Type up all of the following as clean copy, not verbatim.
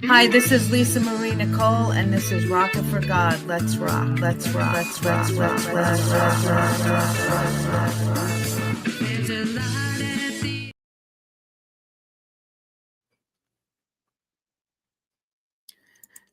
Hi, this is Lisa Marie Nicole, and this is Rockin' for God. Let's rock, let's rock, let's rock, let's rock, let's rock.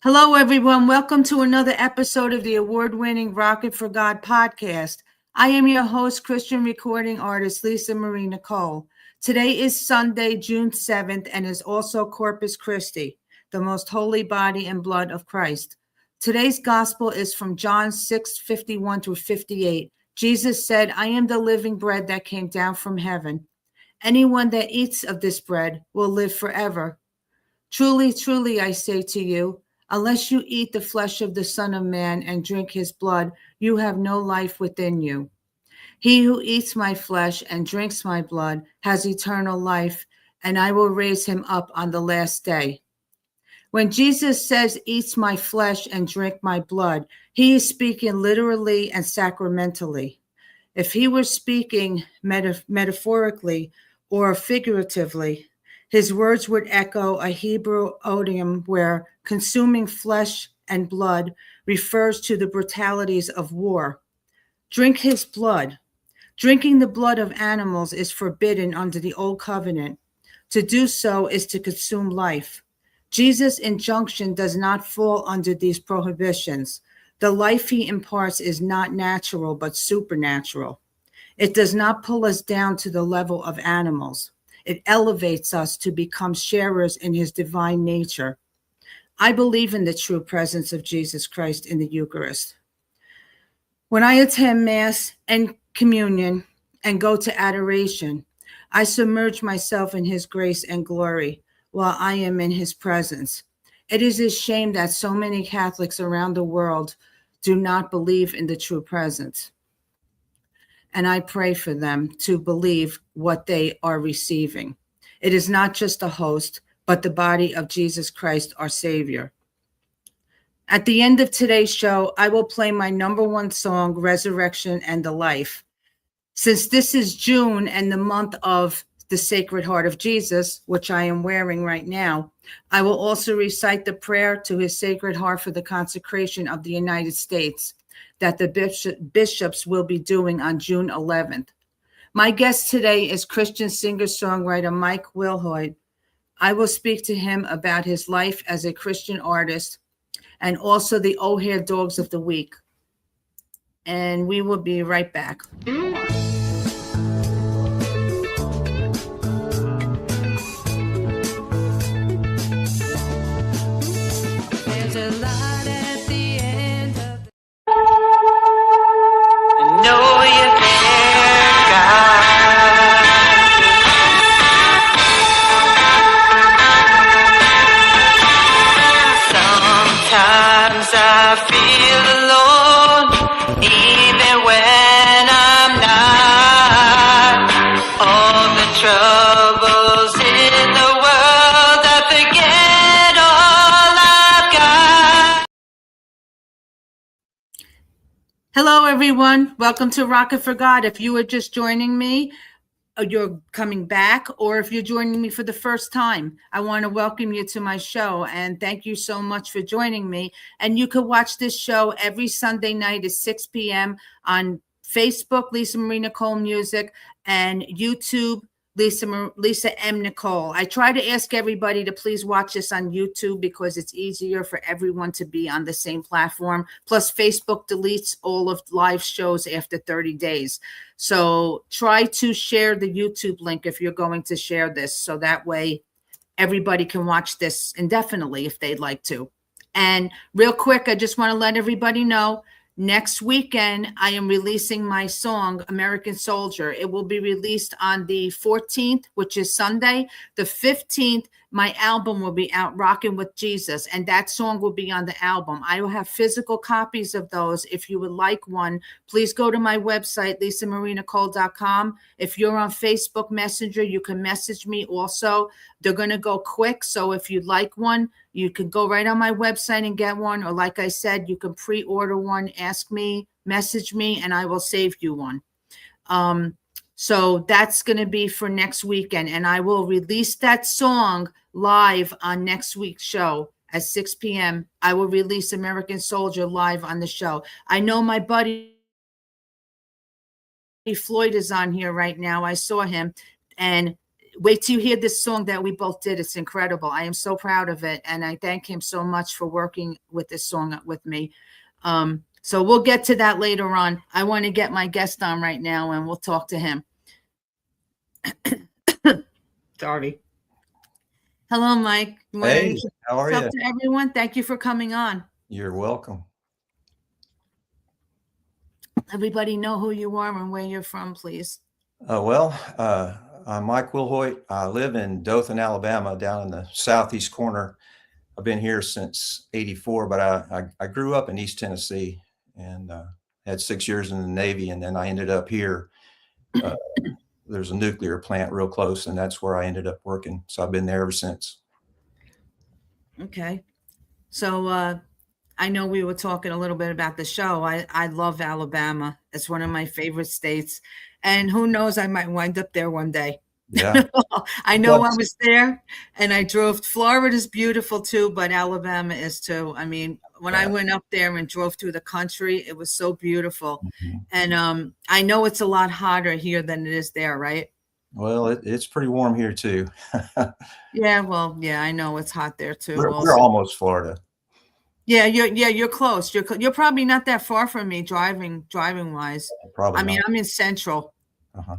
Hello, everyone. Welcome to another episode of the award-winning Rockin' for God podcast. I am your host, Christian recording artist Lisa Marie Nicole. Today is Sunday, June 7th, and is also Corpus Christi, the most holy body and blood of Christ. Today's gospel is from John 6:51 through 58. Jesus said, "I am the living bread that came down from heaven. Anyone that eats of this bread will live forever. Truly, truly, I say to you, unless you eat the flesh of the Son of Man and drink his blood, you have no life within you. He who eats my flesh and drinks my blood has eternal life, and I will raise him up on the last day." When Jesus says, "eats my flesh and drink my blood," he is speaking literally and sacramentally. If he were speaking metaphorically or figuratively, his words would echo a Hebrew idiom where consuming flesh and blood refers to the brutalities of war. Drink his blood. Drinking the blood of animals is forbidden under the Old Covenant. To do so is to consume life. Jesus' injunction does not fall under these prohibitions. The life he imparts is not natural, but supernatural. It does not pull us down to the level of animals. It elevates us to become sharers in his divine nature. I believe in the true presence of Jesus Christ in the Eucharist. When I attend Mass and communion and go to adoration, I submerge myself in his grace and glory while I am in his presence. It is a shame that so many Catholics around the world do not believe in the true presence. And I pray for them to believe what they are receiving. It is not just a host, but the body of Jesus Christ, our Savior. At the end of today's show, I will play my number one song, Resurrection and the Life. Since this is June and the month of the Sacred Heart of Jesus, which I am wearing right now, I will also recite the prayer to his Sacred Heart for the consecration of the United States that the bishops will be doing on June 11th. My guest today is Christian singer-songwriter Mike Wilhoit. I will speak to him about his life as a Christian artist and also the O'Hare Dogs of the Week. And we will be right back. There's a light at the end of the... I know you care, God. Sometimes I feel alone, even when I'm not. All the troubles in the world, I forget all I've got. Hello, everyone. Welcome to Rockin' for God. If you are just joining me, you're coming back, or if you're joining me for the first time, I want to welcome you to my show and thank you so much for joining me. And you can watch this show every Sunday night at 6 p.m. on Facebook, Lisa Marie Nicole Music, and YouTube, Lisa M. Nicole. I try to ask everybody to please watch this on YouTube because it's easier for everyone to be on the same platform. Plus, Facebook deletes all of live shows after 30 days. So try to share the YouTube link if you're going to share this, so that way everybody can watch this indefinitely if they'd like to. And real quick, I just want to let everybody know, next weekend, I am releasing my song, American Soldier. It will be released on the 14th, which is Sunday. The 15th, my album will be out, Rockin' with Jesus, and that song will be on the album. I will have physical copies of those. If you would like one, please go to my website, lisamarinicole.com. If you're on Facebook Messenger, you can message me also. They're going to go quick, so if you'd like one, you can go right on my website and get one, or like I said, you can pre-order one, ask me, message me, and I will save you one. So that's going to be for next weekend, and I will release that song live on next week's show. at 6 p.m., I will release American Soldier live on the show. I know my buddy Floyd is on here right now. I saw him. And wait till you hear this song that we both did. It's incredible. I am so proud of it. And I thank him so much for working with this song with me. So we'll get to that later on. I want to get my guest on right now and we'll talk to him. Sorry. Hello, Mike. Hey, how are you? To everyone. Thank you for coming on. You're welcome. Everybody know who you are and where you're from, please. I'm Mike Wilhoit. I live in Dothan, Alabama, down in the southeast corner. I've been here since '84, but I grew up in East Tennessee and had 6 years in the Navy, and then I ended up here. There's a nuclear plant real close, and that's where I ended up working. So I've been there ever since. Okay. So I know we were talking a little bit about the show. I love Alabama. It's one of my favorite states. And who knows, I might wind up there one day. Yeah. I know I was there and I drove. Florida's beautiful too, but Alabama is too. I mean, when I went up there and drove through the country, it was so beautiful. Mm-hmm. And I know it's a lot hotter here than it is there, right? Well, it's pretty warm here too. Yeah, well, yeah, I know it's hot there too. We're almost Florida. Yeah, you're close. You're probably not that far from me driving wise. Probably. I mean, I'm in Central. Uh-huh.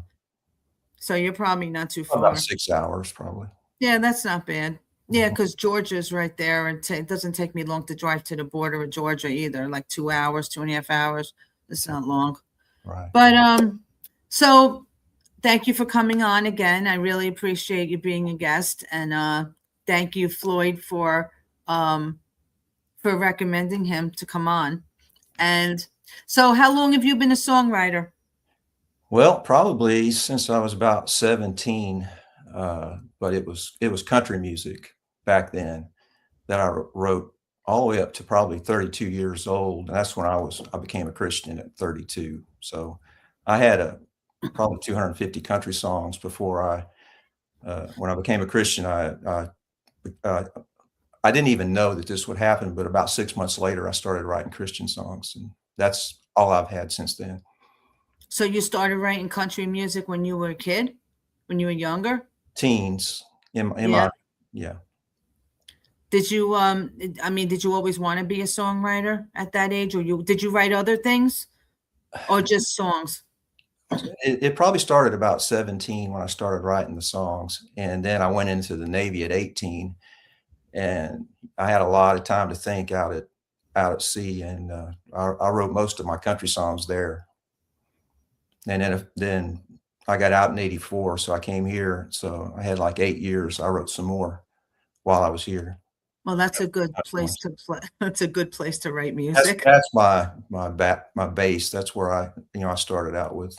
So you're probably not too far. About 6 hours, probably. Yeah, that's not bad. Yeah, because Georgia's right there, and it doesn't take me long to drive to the border of Georgia either. Like 2 hours, 2.5 hours. It's not long. Right. But so thank you for coming on again. I really appreciate you being a guest, and thank you, Floyd, for recommending him to come on. And so, how long have you been a songwriter? Well, probably since I was about 17, but it was country music back then that I wrote all the way up to probably 32 years old. And that's when I became a Christian at 32. So I had probably 250 country songs before when I became a Christian. I didn't even know that this would happen, but about 6 months later, I started writing Christian songs, and that's all I've had since then. So you started writing country music when you were a kid, when you were younger? Teens. Yeah. Did you, did you always want to be a songwriter at that age, or did you write other things or just songs? It probably started about 17 when I started writing the songs. And then I went into the Navy at 18, and I had a lot of time to think out at sea. And I wrote most of my country songs there. And then I got out in '84, so I came here. So I had like 8 years. I wrote some more while I was here. Well, that's a good place to play. That's a good place to write music. That's my base. That's where I started out with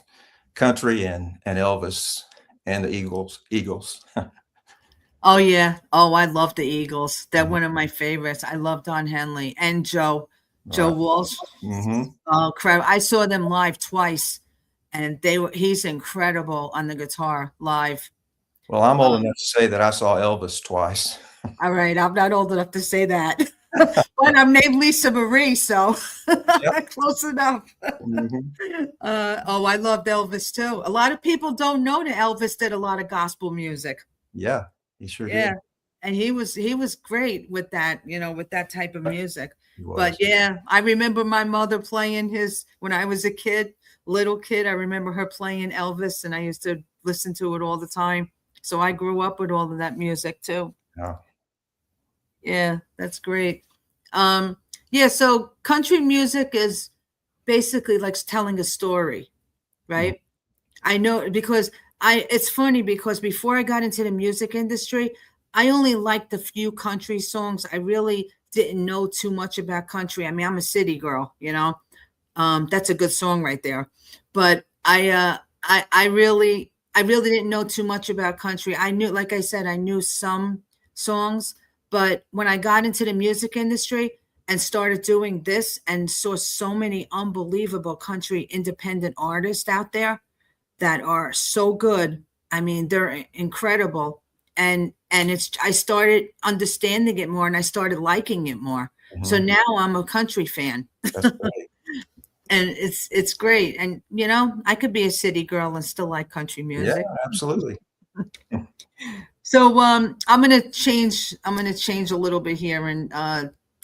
country and Elvis and the Eagles. Oh yeah. Oh, I love the Eagles. They're one of my favorites. I love Don Henley and Joe Walsh. Mm-hmm. Oh crap! I saw them live twice. And he's incredible on the guitar live. Well, I'm old enough to say that I saw Elvis twice. All right. I'm not old enough to say that. But I'm named Lisa Marie, so close enough. Mm-hmm. I loved Elvis too. A lot of people don't know that Elvis did a lot of gospel music. Yeah, he sure did. And he was great with that, with that type of music. But yeah, I remember my mother playing when I was a little kid. I remember her playing Elvis, and I used to listen to it all the time. So I grew up with all of that music too. Yeah, that's great. So country music is basically like telling a story, right? Mm-hmm. I know because it's funny because before I got into the music industry, I only liked a few country songs. I really didn't know too much about country. I mean, I'm a city girl, that's a good song right there. But I really didn't know too much about country. I knew, like I said, I knew some songs, but when I got into the music industry and started doing this and saw so many unbelievable country independent artists out there that are so good. I mean, they're incredible. And and I started understanding it more, and I started liking it more. So Mhm. now I'm a country fan. That's great. And it's great. And I could be a city girl and still like country Yeah, music. absolutely. So I'm gonna change a little bit here and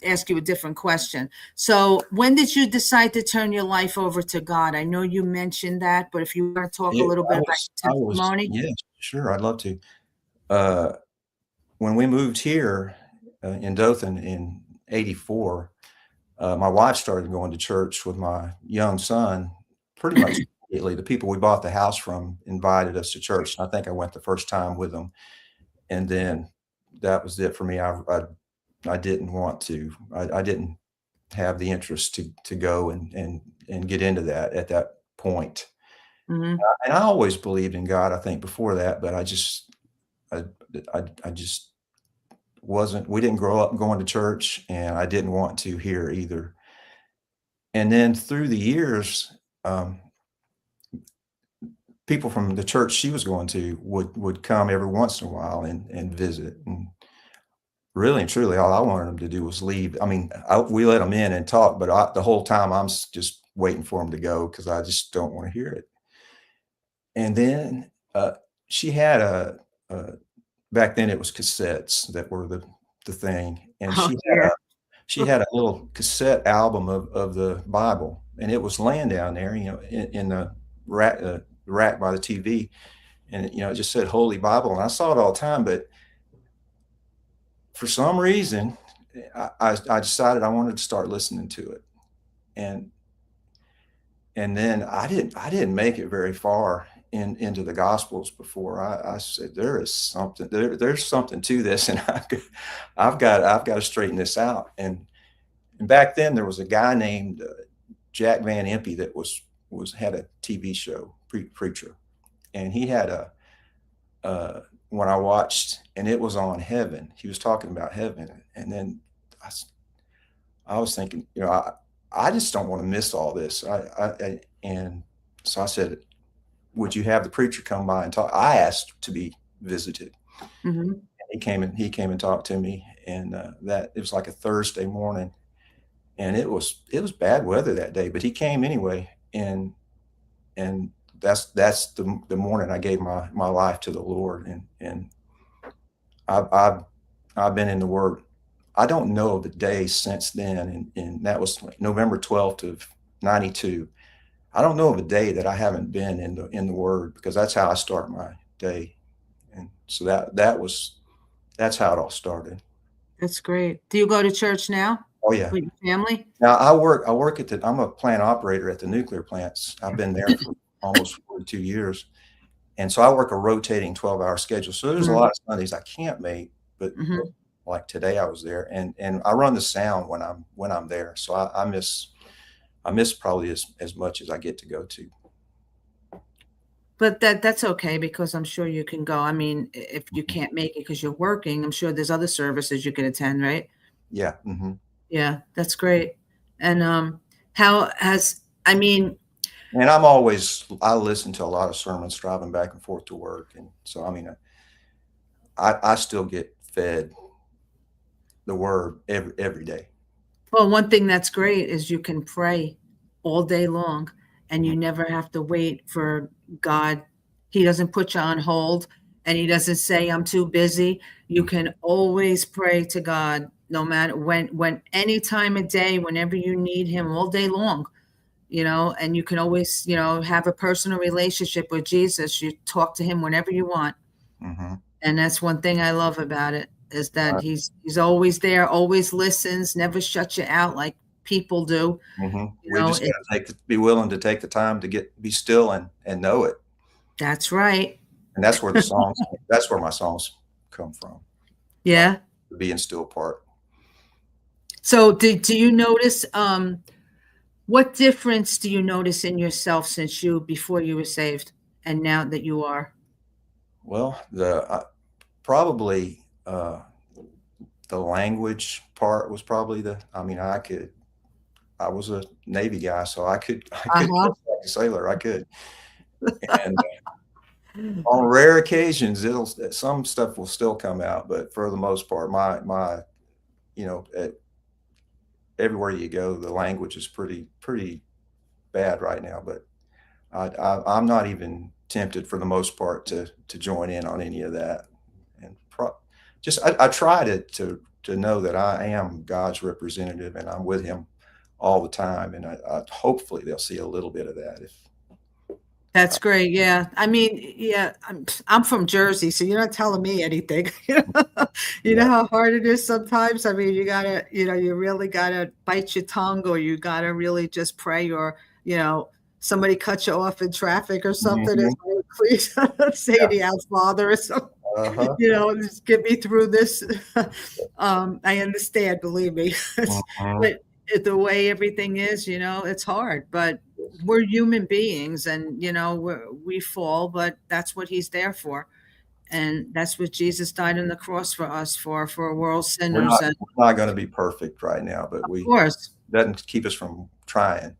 ask you a different question. So when did you decide to turn your life over to God? I know you mentioned that, but if you want to talk a It little bit about I your was testimony. yes, sure, I'd love to. Uh, when we moved here, in Dothan in '84, my wife started going to church with my young son pretty much immediately. The people we bought the house from invited us to church, and I think I went the first time with them, and then that was it for me. I didn't want to. I didn't have the interest to go and get into that at that point. Hmm. And I always believed in God, I think, before that, but I I just wasn't we didn't grow up going to church, and I didn't want to here either. And then through the years, um, people from the church she was going to would come every once in a while and visit, and really and truly, all I wanted them to do was leave. I mean, we let them in and talk, but the whole time just waiting for them to go because I just don't want to hear it. And then she had a back then it was cassettes that were the thing, and Oh yeah. she had a little cassette album of the Bible, and it was laying down there, in the rack by the TV, and it just said Holy Bible, and I saw it all the time, but for some reason, I decided I wanted to start listening to it, and then I didn't make it very far into the Gospels before I said there is something there's something to this, and I've got to straighten this out. And back then there was a guy named Jack Van Impe that was had a TV show, preacher, and he had when I watched, and it was on heaven. He was talking about heaven, and then I, I was thinking, I just don't want to miss all this. And so I said, would you have the preacher come by and talk? I asked to be visited. Hmm. He came and talked to me, and that it was like a Thursday morning, and it was bad weather that day, but he came anyway, and that's the morning I gave my life to the Lord, and I've I've I've been in the Word. I don't know the day since then, and that was like November 12th of '92. I don't know of a day that I haven't been in the Word, because that's how I start my day, and so that's how it all started. That's great. Do you go to church now Oh yeah. with your family? Now I work I'm a plant operator at the nuclear plants. I've been there for almost 42 years, and so I work a rotating 12-hour schedule. So there's a Hmm. lot of Sundays I can't make, but Hmm. like today I was there, and I run the sound when I'm there. So I miss probably as much as I get to go to. But that's okay, because I'm sure you can go. I mean, if you can't make it because you're working, I'm sure there's other services you can attend, right? Yeah, mhm. Yeah, that's great. And how has I mean, And I listen to a lot of sermons driving back and forth to work, and so, I mean, I still get fed the word every day. well, one thing that's great is you can pray all day long, and Mhm, you never have to wait for God. He doesn't put you on hold, and he doesn't say I'm too busy. You mhm, can always pray to God no matter when any time of day, whenever you need him, all day long. And you can always, have a personal relationship with Jesus. You talk to him whenever you want. mhm. And that's one thing I love about it, is that he's always there, always listens, never shuts you out like people do. Mhm. You We know, just it gotta be willing to take the time to be still and know it, That's right. and that's where my songs come from, like Yeah. the being still part. So do you notice what difference do you notice in yourself since you before you were saved and now that you are? Well, probably, the language part was probably I mean, I was a Navy guy, so I could Uh-huh. dress like a sailor, I could, and On rare occasions, some stuff will still come out, but for the most part, you know, everywhere you go, the language is pretty bad right now. But I'm not even tempted for the most part to join in on any of that. And I try to know that I am God's representative and I'm with Him all the time. And I hopefully they'll see a little bit of that. That's great. Yeah. I mean, yeah, I'm from Jersey, so you're not telling me anything. You know how hard it is sometimes. I mean, you really gotta bite your tongue, or you gotta really just pray, or somebody cuts you off in traffic or something. Mhm. It's like, please say Yeah. the Our Father or something. Uh-huh. Just get me through this. I understand, believe me. Mhm. But the way everything is, it's hard, but we're human beings, and we fall, but that's what He's there for, and that's what Jesus died on the cross for us, for world sinners. And We're not going to be perfect right now, but of course, doesn't keep us from trying.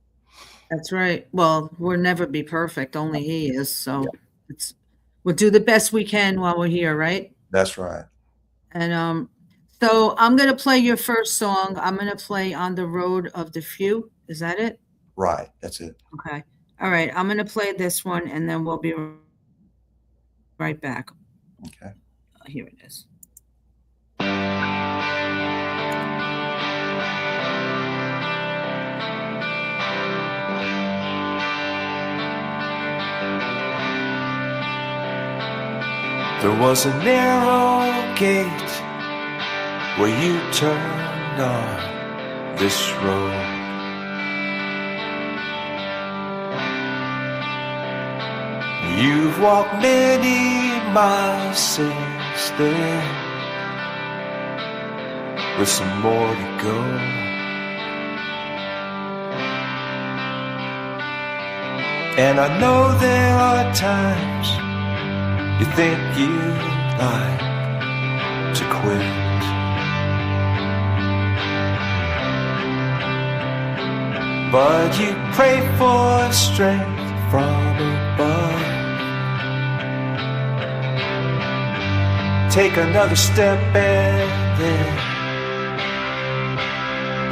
that's right. Well, we'll never be perfect, only He is. So Yeah, we'll do the best we can while we're here, right? that's right. And so I'm gonna play your first song. I'm gonna play On the Road of the Few. Is that it? Right. That's it. Okay. All right. I'm gonna play this one, and then we'll be right back. Okay. Here it is. There was a narrow gate where you turned on this road. You've walked many miles since then, with some more to go. And I know there are times you think you'd like to quit, but you pray for strength from above. Take another step and then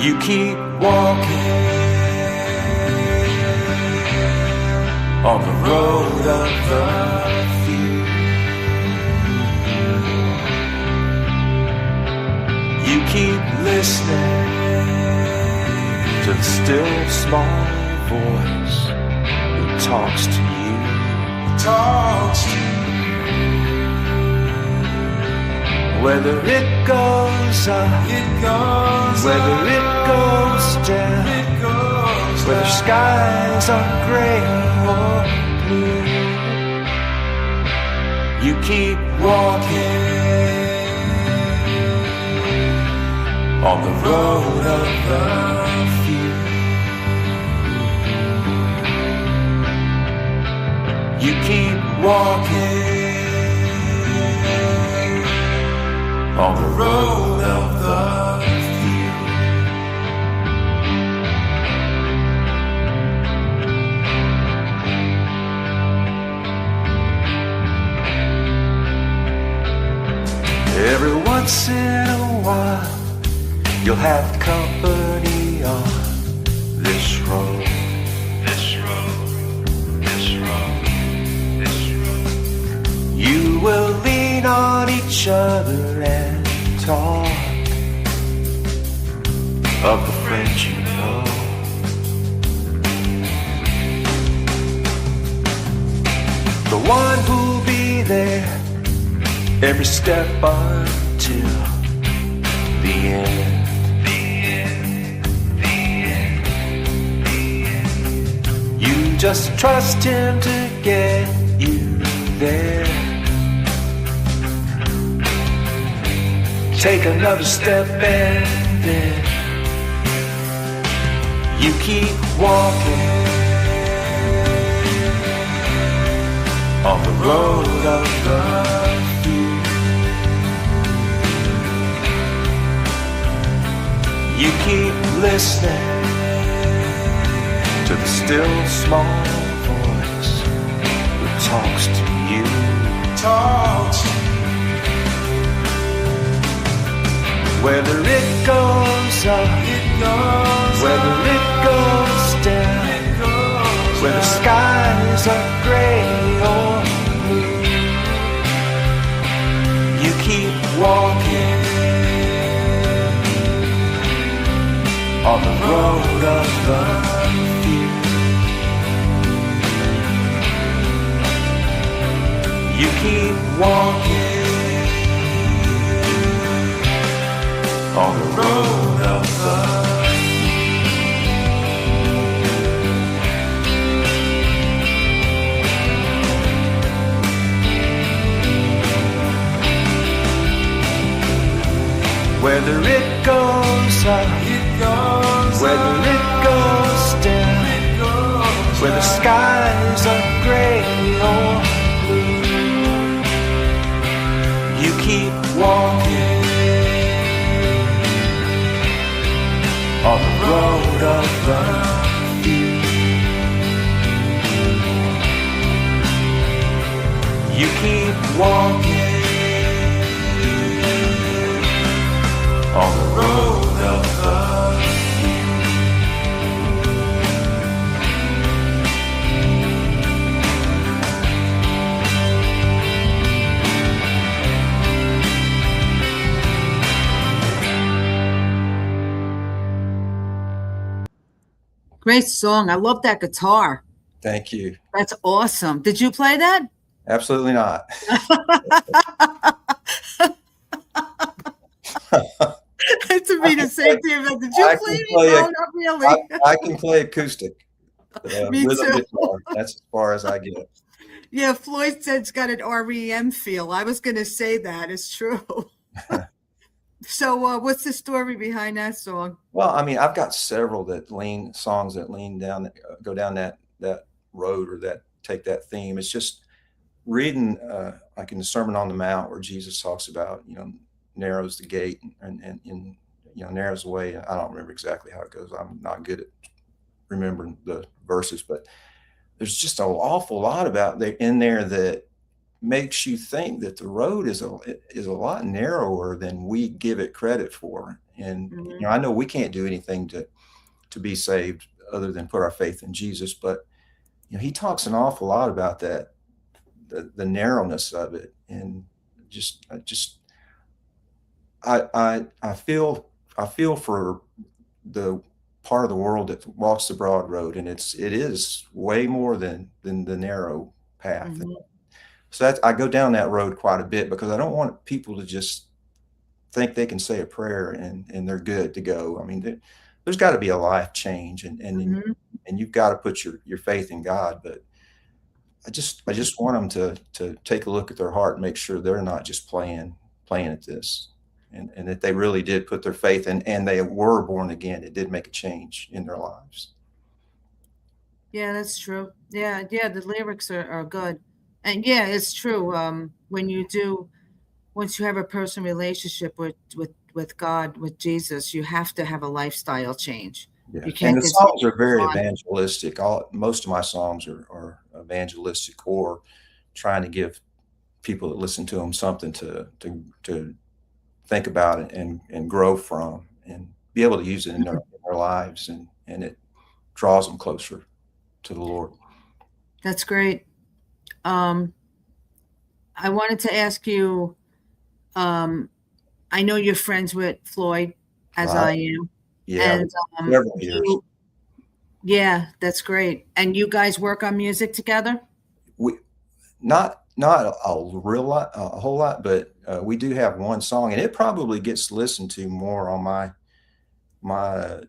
you keep walking on the road of the few. You keep listening to the still small voice that talks to you, talks to you. Whether it goes up, whether it goes down, whether skies are gray or blue, you keep walking on the road of the few. You keep walking on the road of the few. Every once in a while you'll have company on this road. This road, this road, this road. You will lean on each other and talk of the friends you know. The one who'll be there every step until the end. You just trust him to get you there. Take another step and then you keep walking on the road of the few. You keep listening to the still small voice that talks to you. Whether it goes up, whether it goes down, whether skies are gray or blue, you keep walking on the road of the few. You keep walking on the road of the whether it goes up, whether it goes down, whether skies are gray or blue, you keep walking on the road of the few. You keep walking on the road of the few. Great song. I love that guitar. Thank you. That's awesome. Did you play that? Absolutely not. To me, the same thing. Did you I play can it? play No, it. not really. I can play acoustic Me with too. a guitar. That's as far as I get. Yeah, Floyd said it's got an REM feel. I was going to say that. It's true. So what's the story behind that song? Well, I mean, I've got several songs that lean down, go down that road, or that take that theme. It's just reading, like in the Sermon on the Mount, where Jesus talks about, narrows the gate and narrows the way. I don't remember exactly how it goes. I'm not good at remembering the verses, but there's just an awful lot in there that makes you think that the road is a lot narrower than we give it credit for. And I know we can't do anything to be saved other than put our faith in Jesus, but he talks an awful lot about that, the narrowness of it. And I feel for the part of the world that walks the broad road, and it is way more than the narrow path. Mm-hmm. So I go down that road quite a bit, because I don't want people to just think they can say a prayer and they're good to go. I mean, there's got to be a life change, and you've got to put your faith in God. But I just want them to take a look at their heart and make sure they're not just playing at this, and that they really did put their faith in, and they were born again. It did make a change in their lives. Yeah, that's true. Yeah, the lyrics are good. And yeah, it's true. Once you have a personal relationship with God, with Jesus, you have to have a lifestyle change. Yeah. You can't. And the songs are very evangelistic. Most of my songs are evangelistic, or trying to give people that listen to them something to think about it and grow from, and be able to use it in their lives, and it draws them closer to the Lord. That's great. I wanted to ask you, I know you're friends with Floyd, as Right. I am. Yeah, And several years. yeah, that's great. And you guys work on music together? We not a whole lot, but we do have one song, and it probably gets listened to more on my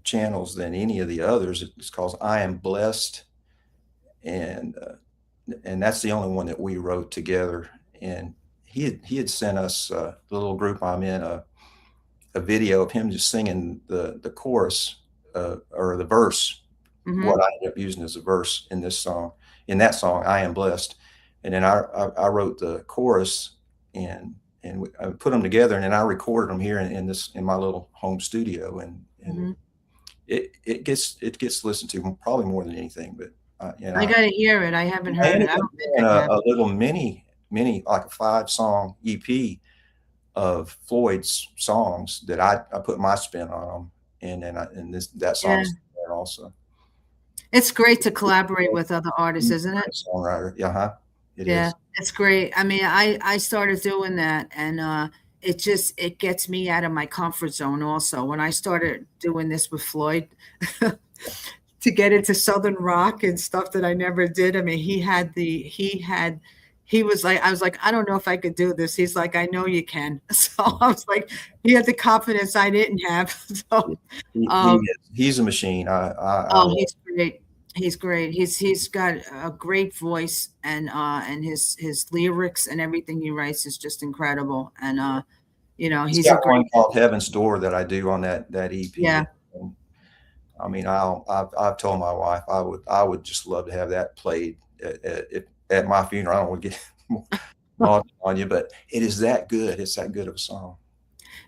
channels than any of the others. It's called "I Am Blessed," and that's the only one that we wrote together. And he had sent us, the little group I'm in, a video of him just singing the chorus, or the verse, what I ended up using as a verse in that song, "I Am Blessed." And then I wrote the chorus, and I put them together, and then I recorded them here in my little home studio, and it gets listened to probably more than anything. But And I got to hear it. I haven't heard it. I don't think I have. A little mini, like a 5-song EP of Floyd's songs that I put my spin on them, and that song's there also. It's great to collaborate with other artists, isn't it? Songwriter, yeah, it is. It's great. I mean, I started doing that, and it gets me out of my comfort zone. Also, when I started doing this with Floyd, to get into Southern rock and stuff that I never did. I mean, he was like, I was like, I don't know if I could do this. He's like, I know you can. So I was like, he had the confidence I didn't have. So he's a machine. He's great. He's great. He's got a great voice, and his lyrics and everything he writes is just incredible. And he's got one called Heaven's Door that I do on that EP. Yeah. And, I mean, I've told my wife I would just love to have that played at my funeral. I don't want to get more on you, but it is that good. It's that good of a song.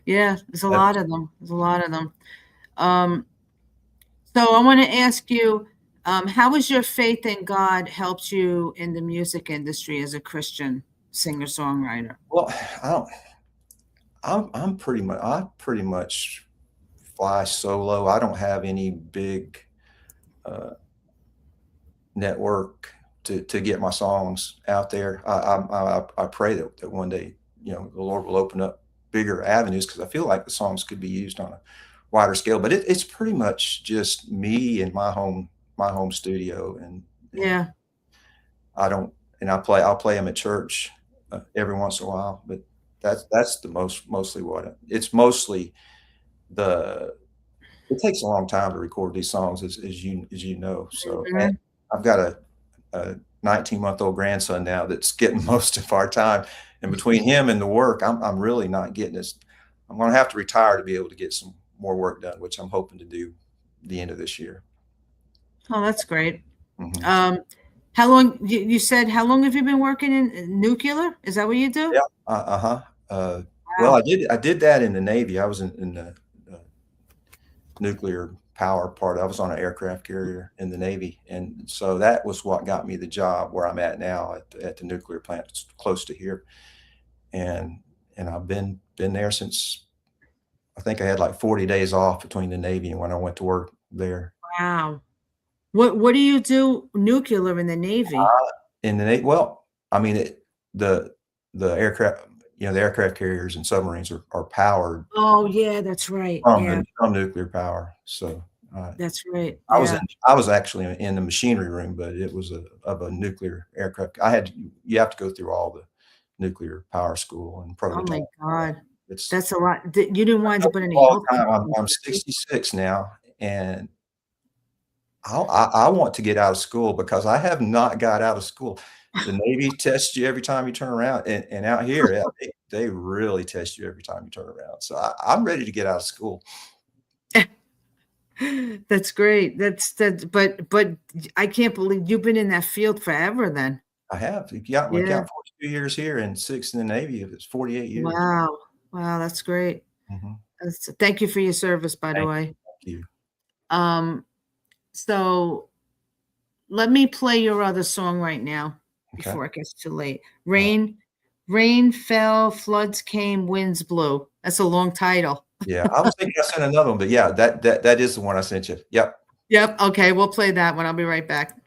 Yeah, there's a lot of them. So I want to ask you, how has your faith in God helped you in the music industry as a Christian singer-songwriter? Well, I pretty much fly solo. I don't have any big network to get my songs out there. I pray that one day, the Lord will open up bigger avenues, because I feel like the songs could be used on a wider scale. But it's pretty much just me and my home studio, and I'll play them at church every once in a while. But that's the mostly what it's mostly. It takes a long time to record these songs, as you know. So and I've got a 19-month-old grandson now that's getting most of our time, and between him and the work, I'm really not getting this. I'm going to have to retire to be able to get some more work done, which I'm hoping to do the end of this year. Oh, that's great. Mm-hmm. How long, you said, how long have you been working in nuclear? Is that what you do? Yeah. Wow. Well, I did that in the Navy. I was in the nuclear power part. I was on an aircraft carrier in the Navy. And so that was what got me the job where I'm at now at the nuclear plant. It's close to here. And I've been there since, I think I had like 40 days off between the Navy and when I went to work there. Wow. What do you do nuclear in the Navy? In the Navy, well, I mean, the aircraft, the aircraft carriers and submarines are powered. Oh yeah, that's right. From nuclear power. So that's right. I was actually in the machinery room, but it was of a nuclear aircraft. You have to go through all the nuclear power school and prototype. Oh my God, that's a lot. You didn't wind up with any. I'm 66 now, and I want to get out of school because I have not got out of school. The Navy tests you every time you turn around, and out here, they really test you every time you turn around. So I'm ready to get out of school. That's great. But I can't believe you've been in that field forever. Then I have. We got 42 years here and 6 in the Navy. It's 48 years. Wow, that's great. Mm-hmm. Thank you for your service, by the way. Thank you. So let me play your other song right now before it gets too late. Rain fell, floods came, winds blew. That's a long title. Yeah, I was thinking I sent another one, but yeah, that is the one I sent you. Yep. Okay, we'll play that one. I'll be right back.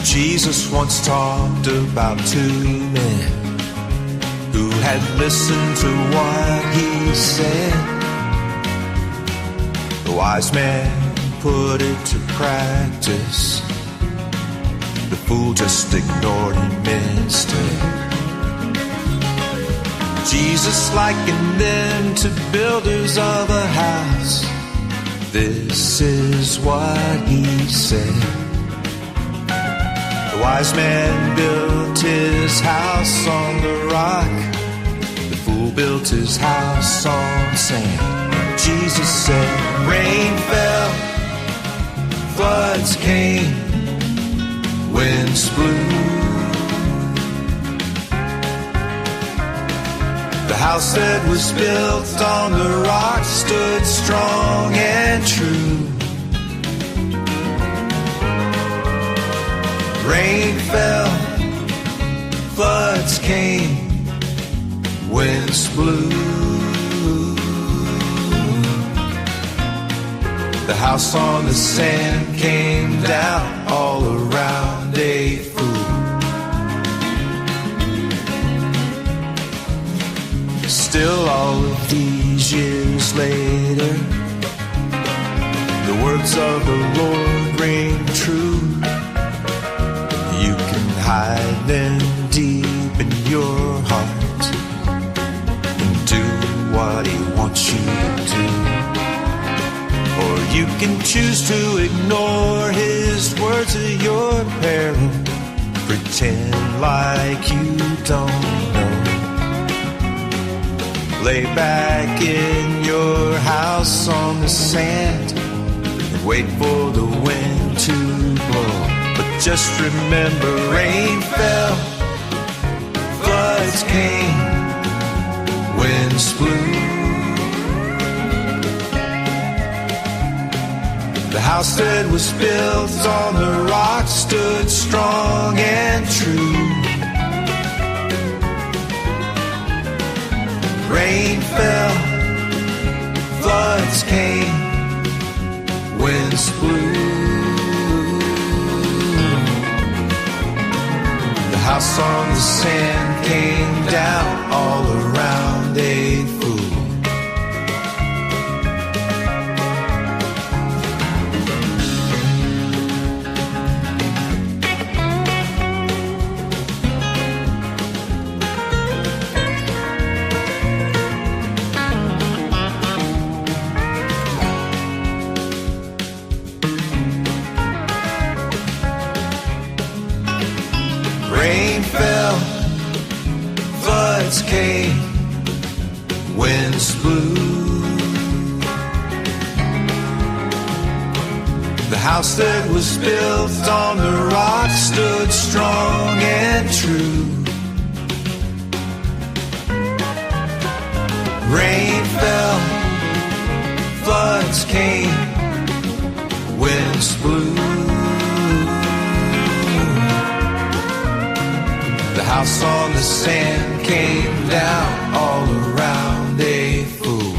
Jesus once talked about 2 men who had listened to what he said. The wise man put it to practice. The fool just ignored him instead. Jesus likened them to builders of a house. This is what he said. The wise man built his house on the rock. The fool built his house on sand. Jesus said, rain fell, floods came, winds blew. The house that was built on the rock stood strong and true. Rain fell, floods came, winds blew. The house on the sand came down all around a fool. Still all of these years later, the words of the Lord ring true. You can hide them deep in your heart and do what He wants you to do. Or you can choose to ignore His words at your peril. Pretend like you don't know. Lay back in your house on the sand and wait for the wind to blow. But just remember, rain fell, floods came, winds blew. The house that was built on the rock stood strong and true. Rain fell, floods came, winds blew. The house on the sand came down all around a fool. Rain fell, floods came, winds blew. The house that was built on the rock stood strong and true. Rain fell, floods came, winds blew. The house on the sand came down all around a fool.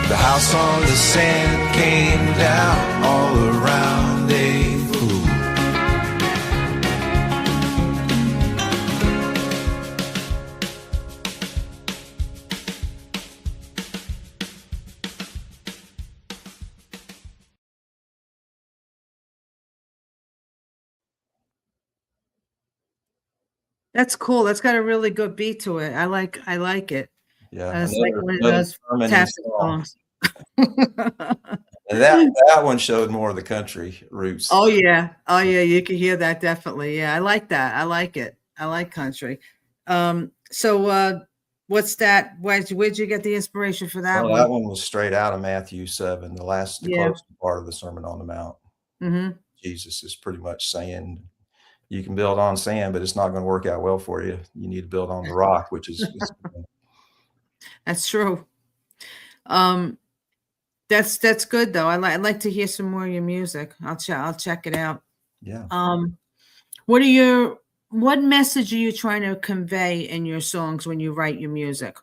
The house on the sand came down all around a fool. That's cool. That's got a really good beat to it. I like it. Yeah, It's like one of another those harmony tapping song. songs. And that one showed more of the country roots. Oh yeah. You can hear that definitely. Yeah, I like that. I like it. I like country. So what's that? Where'd you get the inspiration for that Well, one? that one was straight out of Matthew 7, the Yeah. closing part of the Sermon on the Mount. Mm-hmm. Jesus is pretty much saying, you can build on sand, but it's not going to work out well for you. You need to build on the rock, which is That's true. That's good though. I'd like to hear some more of your music. I'll check it out. yeah. What message are you trying to convey in your songs when you write your music?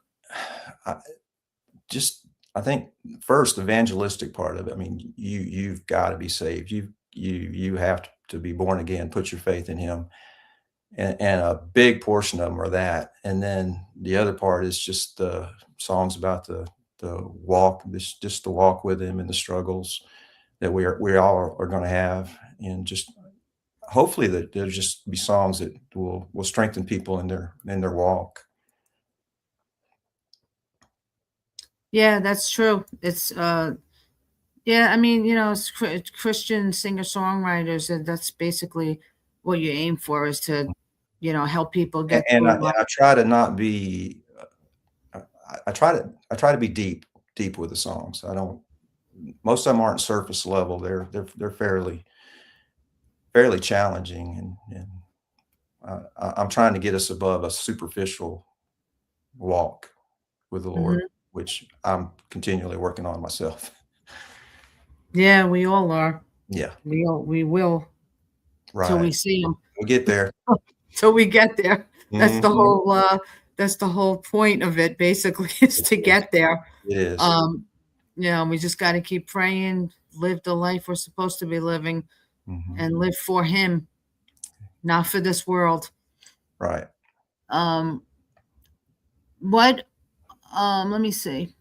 I think first evangelistic part of it. I mean, you've got to be saved. You have to be born again, put your faith in Him. And a big portion of them are that. And then the other part is just the songs about the walk, just the walk with Him and the struggles that we all are going to have. And just hopefully that there'll just be songs that will strengthen people in their walk. Yeah, that's true. It's yeah, I mean, it's Christian singer-songwriters, and that's basically what you aim for, is to, help people get And through I life. try to not be I try to be deep with the songs. I don't most of them aren't surface level. They're fairly challenging, and I'm trying to get us above a superficial walk with the Lord, Mhm. which I'm continually working on myself. Yeah, we all are. Yeah, We will till right. we see him. We'll get there. Till we get there. That's the Mhm. whole, that's the whole point of it basically is It to is. get there. It is. Um, we just gotta keep praying, live the life we're supposed to be living, Mhm. and live for him, not for this world. Right. Um, what, let me see.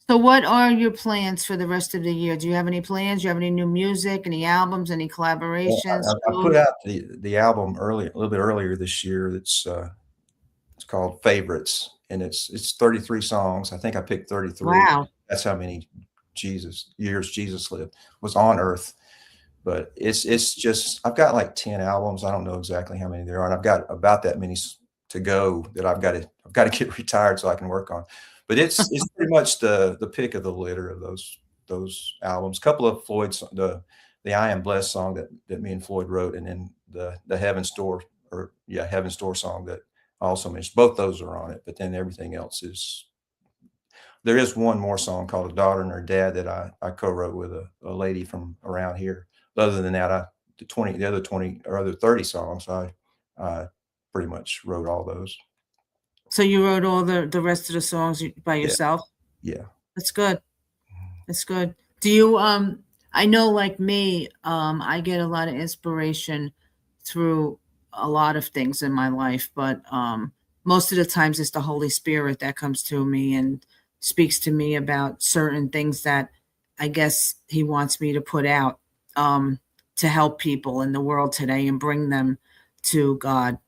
So what are your plans for the rest of the year? Do you have any plans? Do you have any new music, any albums, any Well, collaborations, I put shows? out the album a little bit earlier this year. It's called Favorites, and it's 33 songs. I think I picked 33. Wow. That's how many years Jesus lived, was on earth. But it's just, I've got like 10 albums. I don't know exactly how many there are, and I've got about that many to go that I've got to get retired so I can work on. But it's pretty much the pick of the litter of those albums. A couple of Floyd's, the I Am Blessed song that me and Floyd wrote, and then the Heaven Store song that I also mentioned. Both those are on it, but then everything else is, there is one more song called A Daughter and Her Dad that I co-wrote with a lady from around here. Other than that, the other 20 or other 30 songs, I pretty much wrote all those. So you wrote all the rest of the songs by Yeah, yourself? yeah. That's good. That's good. Do you, I know like me, I get a lot of inspiration through a lot of things in my life, but most of the times it's the Holy Spirit that comes to me and speaks to me about certain things that I guess he wants me to put out, to help people in the world today and bring them to God.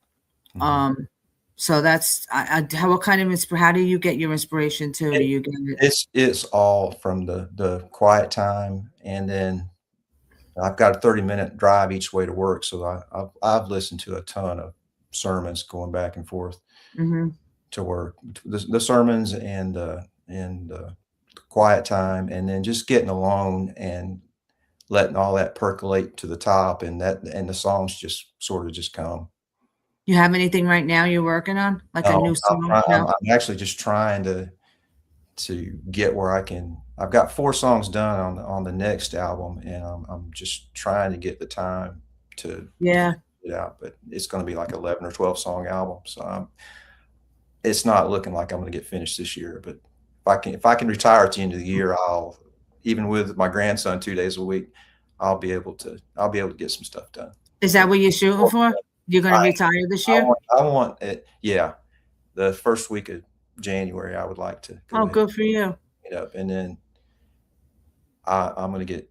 Mhm. Um, so that's what kind of how do you get your inspiration too? Do It you get it? it's all from the quiet time, and then I've got a 30-minute drive each way to work, so I've listened to a ton of sermons going back and forth Mhm. to work. The sermons and quiet time, and then just getting alone and letting all that percolate to the top, and the songs just sort of just come. You have anything right now you're working on? Like a No, new song? No? I'm actually just trying to get where I can. I've got 4 songs done on the next album, and I'm just trying to get the time to Yeah. figure it out, but it's gonna be like 11 or 12 song album, so it's not looking like I'm gonna get finished this year, but if I can retire at the end of the year, I'll, even with my grandson 2 days a week, I'll be able to get some stuff done. Is that what you're shooting for? You're gonna I retire this I year? want it, yeah, the first week of January, I would like to go Oh, ahead good for you. and get up, and then I'm gonna get,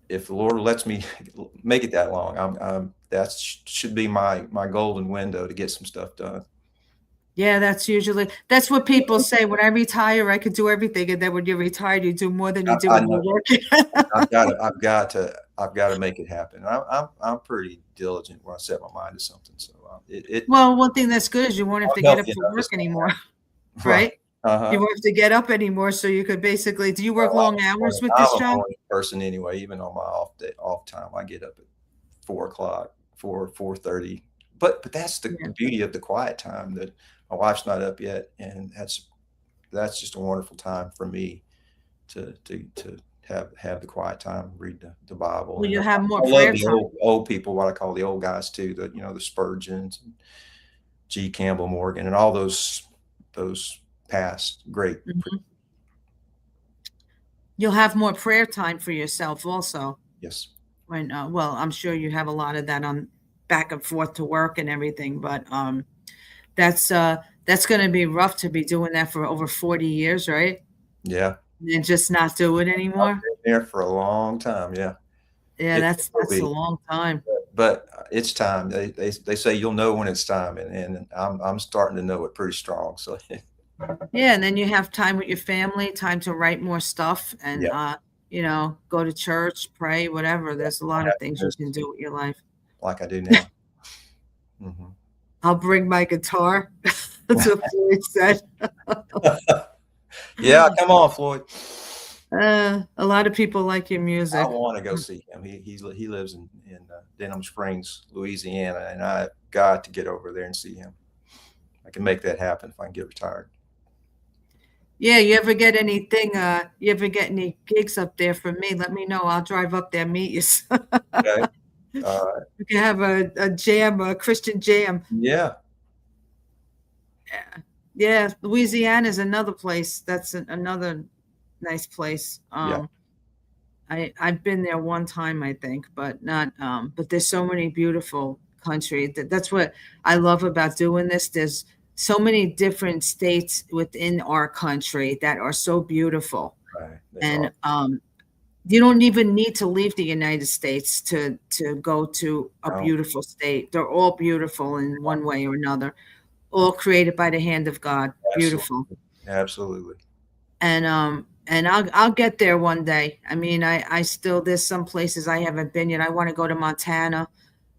if the Lord lets me make it that long, that should be my golden window to get some stuff done. Yeah, that's what people say. When I retire, I could do everything, and then when you're retired, you do more than you do I when know. you're working. I've got to make it happen. I'm pretty diligent when I set my mind to something. So Well, one thing that's good is you won't have I'm to get up healthy for enough. work It's gonna anymore, happen. Right. right? You Uh-huh. won't have to get up anymore, so you could basically do you work Well, long hours with I'm this a job? morning person anyway. Even on my off time, I get up at 4 o'clock, 4:30. But that's Yeah. the beauty of the quiet time, that my wife's not up yet, and that's just a wonderful time for me to have the quiet time, read the Bible, Well, and you have more I love prayer the time. old people, what I call the old guys too, the Spurgeons, and G. Campbell Morgan, and all those past great. Mhm. You'll have more prayer time for yourself also. Yes. When, well, I'm sure you have a lot of that on back and forth to work and everything, but that's going to be rough to be doing that for over 40 years, right? Yeah. And just not do it I've anymore. been there for a long time. Yeah. Yeah, It will that's a be, long time. but it's time. They say you'll know when it's time, and I'm starting to know it pretty strong. So Yeah, and then you have time with your family, time to write more stuff and yeah, go to church, pray, whatever. There's a I lot of have things you this can do with your life. like I do now. Mhm. I'll bring my guitar. That's what Floyd said. Yeah, come on, Floyd. A lot of people like your I music. want to go see him. He lives in Denham Springs, Louisiana, and I've got to get over there and see him. I can make that happen if I can get retired. Yeah, you ever get anything, you ever get any gigs up there from me, let me know. I'll drive up there, meet you. Okay. We can have a jam, a Christian jam. Yeah. Yeah, Louisiana is another place. That's another nice place. Yeah. I've been there one time, I think, but not. But there's so many beautiful country. That's what I love about doing this. There's so many different states within our country that are so beautiful, Right. and you don't even need to leave the United States to go to a No. beautiful state. They're all beautiful in one way or another, all created by the hand of God. Beautiful. Absolutely. And I'll get there one day. I mean, I still, there's some places I haven't been yet. I want to go to Montana.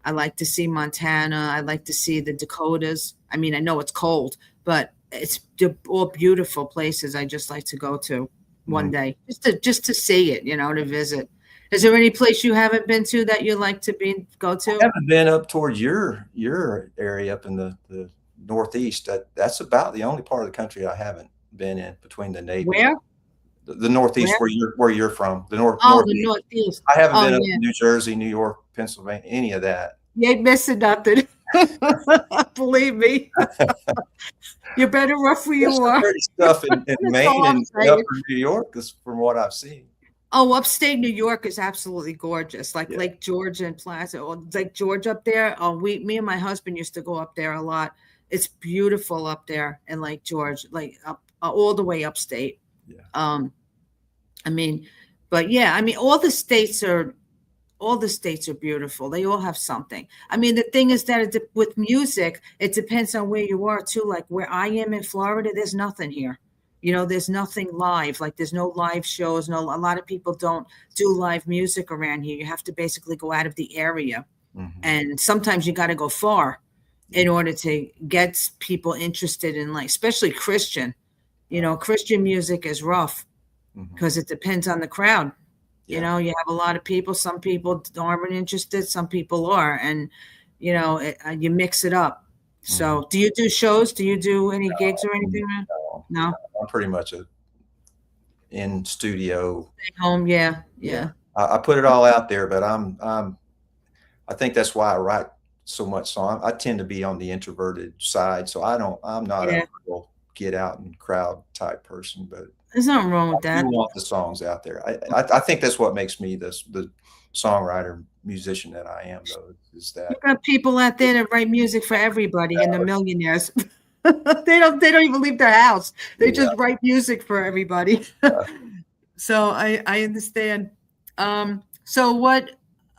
I like to see Montana. I like to see the Dakotas. I mean, I know it's cold, but it's all beautiful places I just like to go to one day, just to see it, to visit. Is there any place you haven't been to that you like to go to? I haven't been up towards your area up in the Northeast. That's about the only part of the country I haven't been in, between the Navy. Where? The Northeast, where you're from, the Northeast. The Northeast. I haven't been up in New Jersey, New York, Pennsylvania, any of that. You ain't missing nothing. Believe me. You're better off where you are. Pretty stuff in Maine and upper New York, is from what I've seen. Oh, upstate New York is absolutely gorgeous, like Lake George and Plaza, or Lake George up there. Oh, me and my husband used to go up there a lot. It's beautiful up there in Lake George, like up all the way upstate. Yeah. I mean, but yeah, I mean, all the states are beautiful. They all have something. I mean, the thing is that with music, it depends on where you are too. Like where I am in Florida, there's nothing here. There's nothing live. Like there's no live shows. A lot of people don't do live music around here. You have to basically go out of the area. Mm-hmm. And sometimes you got to go far in order to get people interested in, like, especially Christian. Christian music is rough because it depends on the crowd. You have a lot of people. Some people aren't interested. Some people are. And, you mix it up. So do you do shows? Do you do any gigs or anything? No. I'm pretty much in studio. Stay home. Yeah. I put it all out there, but I think that's why I write so much song. I tend to be on the introverted side. So I'm not a real get out and crowd type person, but there's nothing wrong with that. I want the songs out there. I think that's what makes me the songwriter musician that I am, though, is that you've got people out there that write music for everybody, and the millionaires. they don't even leave their house. They just write music for everybody. So I understand. So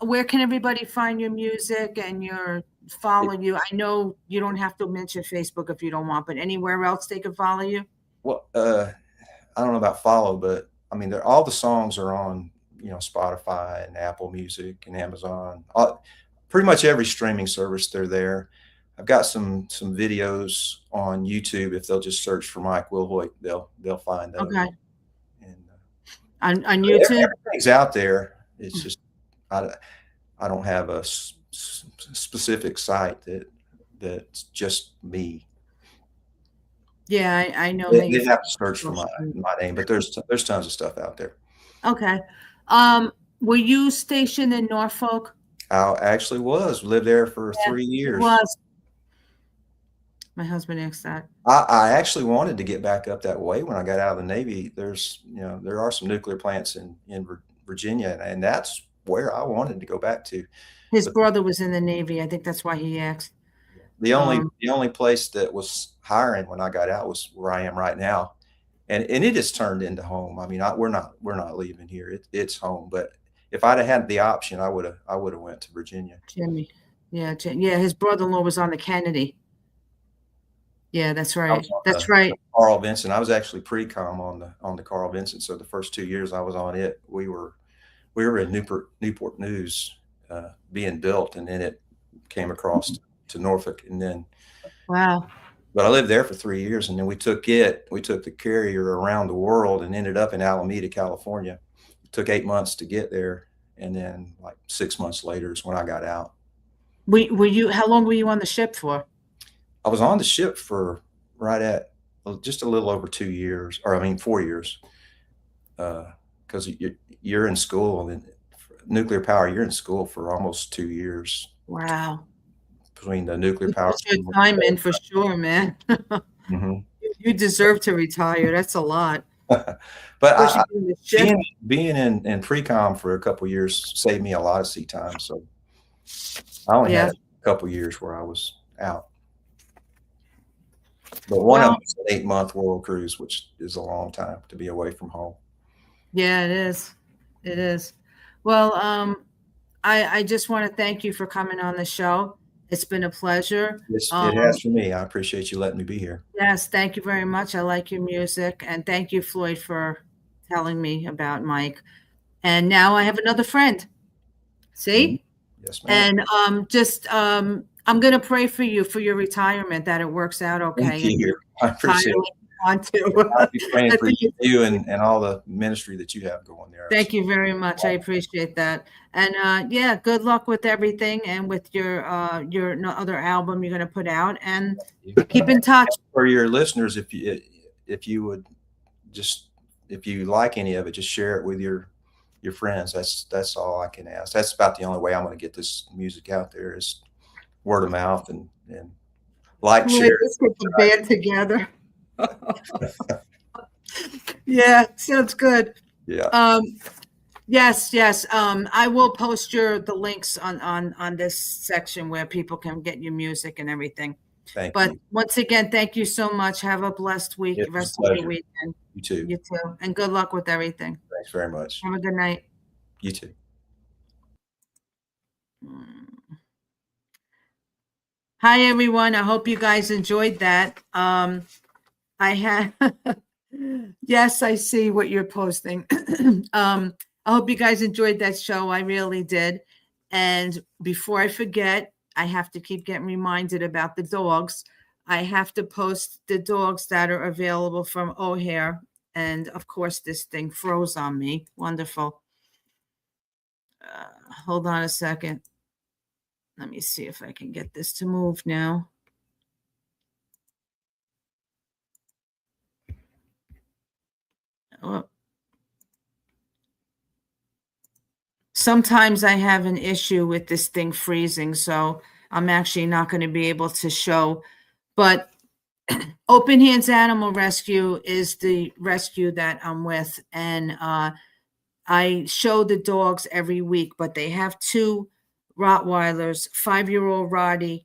where can everybody find your music and follow you? I know you don't have to mention Facebook if you don't want, but anywhere else they can follow you? Well, I don't know about follow, but I mean, all the songs are on, Spotify and Apple Music and Amazon. Pretty much every streaming service, they're there. I've got some videos on YouTube. If they'll just search for Mike Wilhoit, they'll find those. Okay. And on YouTube, everything's out there. It's just I don't have a specific site that's just me. Yeah, I know. They have to search for my name, but there's tons of stuff out there. Okay. Were you stationed in Norfolk? I actually lived there for 3 years. My husband asked that. I actually wanted to get back up that way when I got out of the Navy. There are some nuclear plants in Virginia, and that's where I wanted to go back to. His brother was in the Navy. I think that's why he asked. The only place that was hiring when I got out was where I am right now, and it has turned into home. I mean, we're not leaving here. It's home. But if I'd have had the option, I would have went to Virginia. Jimmy, yeah. His brother-in-law was on the Kennedy. Yeah, that's right. That's right. Carl Vinson. I was actually pre-com on the Carl Vinson. So the first 2 years I was on it, we were in Newport News being built, and then it came across to Norfolk, and then wow. But I lived there for 3 years, and then we took the carrier around the world and ended up in Alameda, California. It took 8 months to get there, and then like 6 months later is when I got out. How long were you on the ship for? I was on the ship for right at just a little over 2 years, or I mean 4 years, because you're in school, and nuclear power, you're in school for almost 2 years. Wow. Between the nuclear power. Put your time in for sure, man. Mhm. You deserve to retire. That's a lot. But being in pre-com for a couple years saved me a lot of sea time. So I only had a couple years where I was out. But one of them was an 8-month world cruise, which is a long time to be away from home. Yeah, it is. It is. Well, I just want to thank you for coming on the show. It's been a pleasure. It has for me. I appreciate you letting me be here. Yes, thank you very much. I like your music. And thank you, Floyd, for telling me about Mike. And now I have another friend. See? Yes, ma'am. And I'm going to pray for you for your retirement, that it works out okay. Thank you. I appreciate it. Want to. I'll be praying for you and all the ministry that you have going there. Thank you very much. I appreciate that. And yeah, good luck with everything and with your other album you're going to put out, and keep in touch. For your listeners, if you would just, if you like any of it, just share it with your friends. That's all I can ask. That's about the only way I'm going to get this music out there, is word of mouth and share. Let's get the band together. Yeah, sounds good. Yeah. Yes. I will post the links on this section where people can get your music and everything. Thank you. Once again, thank you so much. Have a blessed week. Rest of your weekend. You too. You too. And good luck with everything. Thanks very much. Have a good night. You too. Hi, everyone. I hope you guys enjoyed that. Yes, I see what you're posting. I hope you guys enjoyed that show. I really did. And before I forget, I have to keep getting reminded about the dogs. I have to post the dogs that are available from O'Hare. And of course, this thing froze on me. Wonderful. Hold on a second. Let me see if I can get this to move now. Oh. Sometimes I have an issue with this thing freezing, so I'm actually not going to be able to show. But Open Hands Animal Rescue is the rescue that I'm with, and I show the dogs every week, but they have 2 Rottweilers, 5-year-old Roddy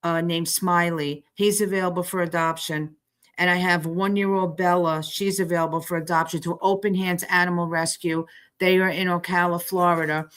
named Smiley. He's available for adoption. And I have 1-year-old Bella. She's available for adoption to Open Hands Animal Rescue. They are in Ocala, Florida.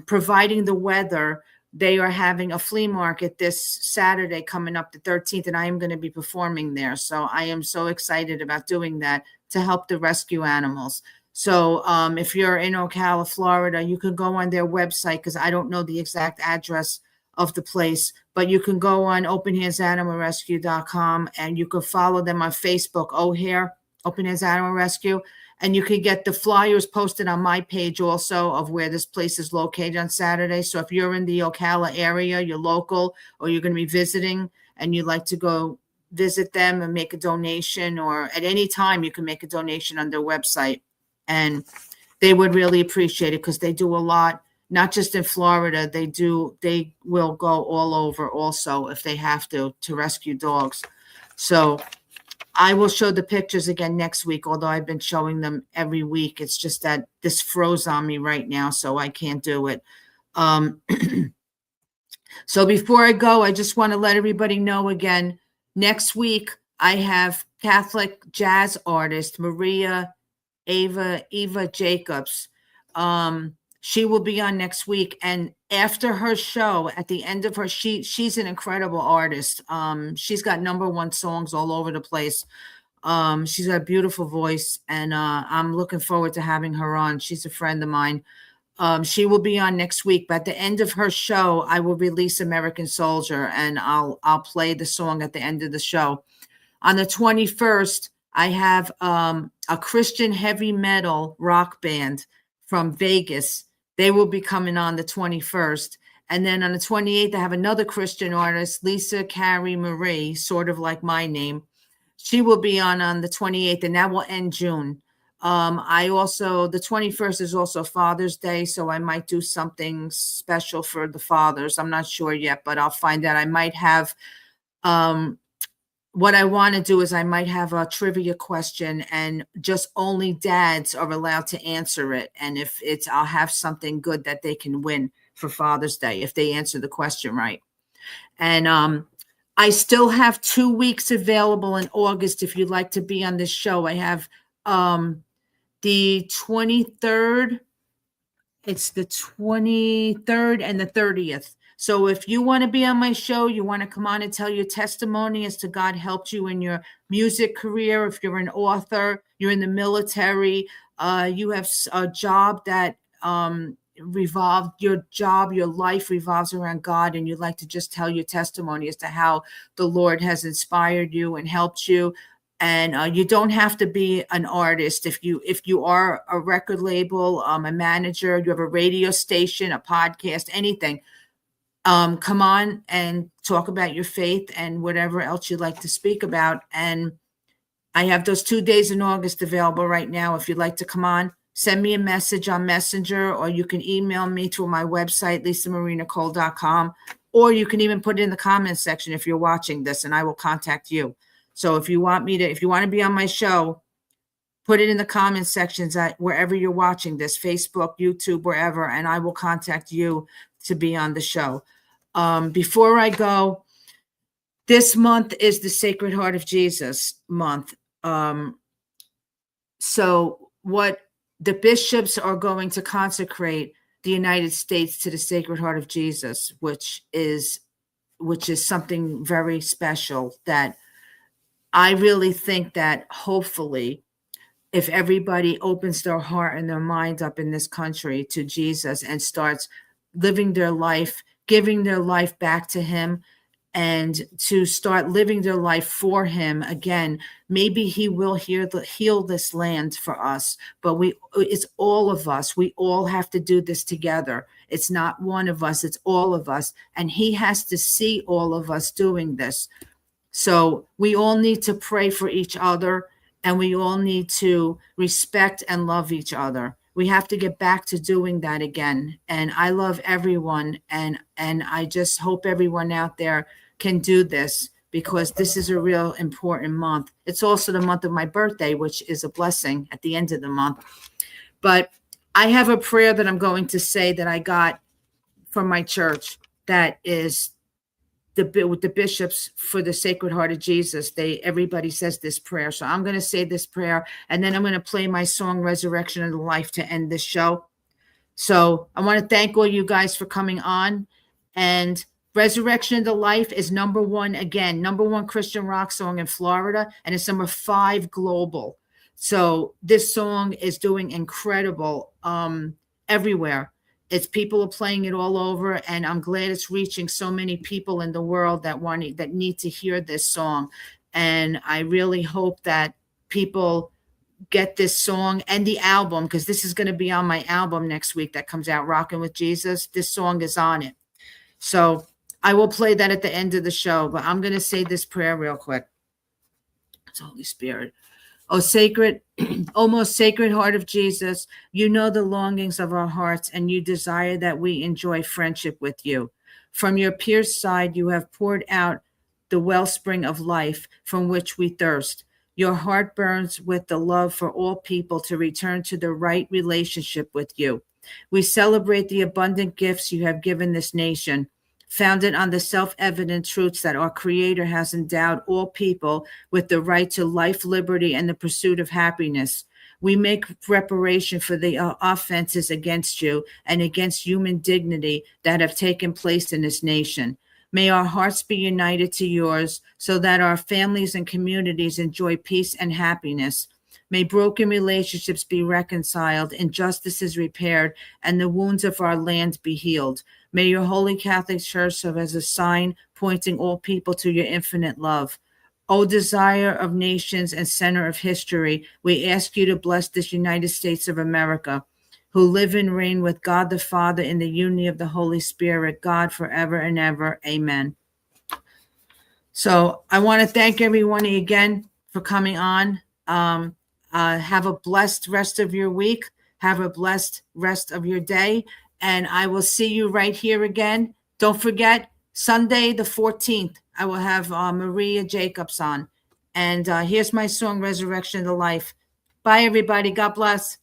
Providing the weather, they are having a flea market this Saturday coming up the 13th, and I am going to be performing there. So I am so excited about doing that to help the rescue animals. So if you're in Ocala, Florida, you can go on their website, because I don't know the exact address of the place, but you can go on openhandsanimalrescue.com, and you can follow them on Facebook, O'Hare, Open Hands Animal Rescue. And you can get the flyers posted on my page also of where this place is located on Saturday. So if you're in the Ocala area, you're local, or you're going to be visiting and you'd like to go visit them and make a donation, or at any time you can make a donation on their website. And they would really appreciate it, because they do a lot, not just in Florida. They will go all over also if they have to rescue dogs. So I will show the pictures again next week, although I've been showing them every week. It's just that this froze on me right now, so I can't do it. So before I go, I just want to let everybody know again, next week I have Catholic jazz artist Maria Eva Jacobs. She will be on next week, and after her show, at the end of her, she's an incredible artist. She's got #1 songs all over the place. She's got a beautiful voice, and I'm looking forward to having her on. She's a friend of mine. She will be on next week, but at the end of her show, I will release American Soldier, and I'll play the song at the end of the show. On the 21st, I have a Christian heavy metal rock band from Vegas. They will be coming on the 21st. And then on the 28th, I have another Christian artist, Lisa Carrie Marie, sort of like my name. She will be on the 28th, and that will end June. The 21st is also Father's Day, so I might do something special for the fathers. I'm not sure yet, but I'll find out. I might have, what I want to do is I might have a trivia question, and just only dads are allowed to answer it. And if I'll have something good that they can win for Father's Day if they answer the question right. And I still have 2 weeks available in August if you'd like to be on this show. I have the 23rd. It's the 23rd and the 30th. So if you want to be on my show, you want to come on and tell your testimony as to God helped you in your music career. If you're an author, you're in the military, you have a job that your life revolves around God, and you'd like to just tell your testimony as to how the Lord has inspired you and helped you. And you don't have to be an artist. If you are a record label, a manager, you have a radio station, a podcast, anything, come on and talk about your faith and whatever else you'd like to speak about. And I have those 2 days in August available right now. If you'd like to come on, send me a message on Messenger, or you can email me through my website, lisamarinacole.com, or you can even put it in the comments section if you're watching this, and I will contact you. So if you want to be on my show, put it in the comment sections at wherever you're watching this, Facebook, YouTube, wherever, and I will contact you to be on the show. Before I go, this month is the Sacred Heart of Jesus month. So what the bishops are going to consecrate the United States to the Sacred Heart of Jesus, which is something very special, that I really think that hopefully if everybody opens their heart and their mind up in this country to Jesus and starts living their life, giving their life back to him, and to start living their life for him again, maybe he will heal this land for us. But it's all of us. We all have to do this together. It's not one of us, it's all of us. And he has to see all of us doing this. So we all need to pray for each other, and we all need to respect and love each other. We have to get back to doing that again. And I love everyone. And I just hope everyone out there can do this, because this is a real important month. It's also the month of my birthday, which is a blessing at the end of the month. But I have a prayer that I'm going to say that I got from my church, that is with the bishops for the Sacred Heart of Jesus. Everybody says this prayer. So I'm going to say this prayer, and then I'm going to play my song Resurrection of the Life to end this show. So I want to thank all you guys for coming on. And Resurrection of the Life is number one Christian rock song in Florida, and it's number 5 global. So this song is doing incredible everywhere. People are playing it all over, and I'm glad it's reaching so many people in the world that need to hear this song. And I really hope that people get this song and the album, because this is going to be on my album next week that comes out, Rockin' with Jesus. This song is on it. So I will play that at the end of the show, but I'm going to say this prayer real quick. It's Holy Spirit. Oh, most sacred heart of Jesus, you know the longings of our hearts, and you desire that we enjoy friendship with you. From your pierced side, you have poured out the wellspring of life from which we thirst. Your heart burns with the love for all people to return to the right relationship with you. We celebrate the abundant gifts you have given this nation, founded on the self-evident truths that our Creator has endowed all people with the right to life, liberty, and the pursuit of happiness. We make reparation for the offenses against you and against human dignity that have taken place in this nation. May our hearts be united to yours so that our families and communities enjoy peace and happiness. May broken relationships be reconciled, injustices repaired, and the wounds of our land be healed. May your Holy Catholic Church serve as a sign pointing all people to your infinite love. O desire of nations and center of history, we ask you to bless this United States of America, who live and reign with God the Father in the unity of the Holy Spirit, God forever and ever. Amen. So I want to thank everyone again for coming on. Have a blessed rest of your week. Have a blessed rest of your day. And I will see you right here again. Don't forget, Sunday the 14th, I will have Maria Jacobs on. And here's my song, Resurrection to Life. Bye, everybody. God bless.